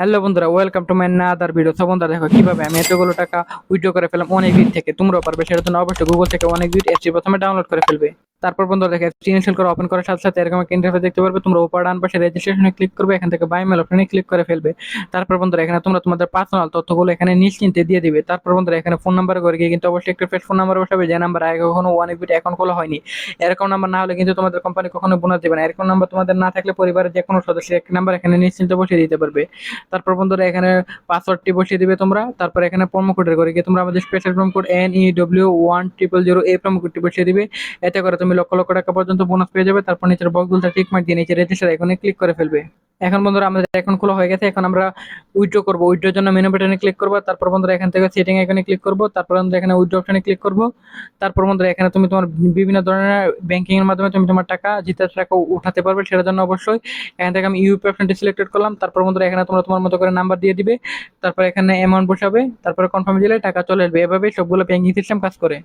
Hello বন্ধুরা, welcome to my other video. তো বন্ধুরা দেখো কিভাবে আমি এতগুলো টাকা উইথড্র করে ফেললাম অনেকবিট থেকে। তোমরাও পারবে, সেটার জন্য অবশ্যই গুগল থেকে অনেকবিট অ্যাপটি প্রথমে ডাউনলোড করে ফেলবে। তারপর বন্ধুরা দেখো অ্যাপটি ইনস্টল করে ওপেন করার সাথে সাথে এরকম একটা ইন্টারফেস দেখতে পারবে। তোমরা উপর ডান পাশে রেজিস্ট্রেশনে ক্লিক করবে, এখান থেকে বাই মেল অপশনে ক্লিক করে ফেলবে। তারপর বন্ধুরা এখানে তোমরা তোমাদের পার্সোনাল তথ্যগুলো এখানে নিশ্চিন্তে দিয়ে দিবে। তারপর বন্ধুরা এখানে ফোন নাম্বার করে গিয়ে কিন্তু অবশ্যই একটা ফোন নাম্বার বসাবে, যে নাম্বার আগে কখনো অনেকবিট অ্যাকাউন্ট খোলা হয়নি। এরকম নাম্বার না হলে কিন্তু তোমাদের কোম্পানি কখনো বোনাস দেবে না। এরকম নাম্বার তোমাদের না থাকলে পরিবারের যে কোনো সদস্যের একটা নাম্বার এখানে নিশ্চিন্তে বসিয়ে দিতে পারবে। তারপর বন্ধুরা এখানে পাসওয়ার্ডটি বসিয়ে দিবে তোমরা। তারপর এখানে প্রোমো কোডের করে গিয়ে তোমরা আমাদের স্পেশাল প্রোমো কোড NEW1000 এই প্রোমো কোডটি বসিয়ে দিবে। এতে করে তুমি লক্ষ লক্ষ টাকা পর্যন্ত বোনাস পেয়ে যাবে। তারপর নিচের বক্সগুলোতে টিক মার্ক দিয়ে নিচে রেজিস্টার আইকনে ক্লিক করে ফেলবে। এখন বন্ধুরা আমাদের অ্যাকাউন্ট খোলা হয়ে গেছে। এখন আমরা উইথড্র করবো। উইথড্রোর জন্য মেনু বাটনে ক্লিক করবো। তারপর বন্ধুরা এখান থেকে সেটিং আইকনে ক্লিক করবো। তারপর বন্ধুরা এখানে উইথড্র অপশনে ক্লিক করবো। তারপর বন্ধুরা এখানে তুমি তোমার বিভিন্ন ধরনের ব্যাংকিং এর মাধ্যমে তুমি তোমার টাকা জিতে টাকা উঠাতে পারবে। সেটার জন্য অবশ্যই এখান থেকে আমি ইউপি অপশনটি সিলেক্টেড করলাম। তারপর বন্ধুরা এখানে তোমরা তোমার মতো করে নাম্বার দিয়ে দিবে। তারপর এখানে অ্যামাউন্ট বসাবে, তারপরে কনফার্ম দিলে টাকা চলে আসবে। এভাবে সবগুলো ব্যাংকিং সিস্টেম কাজ করে।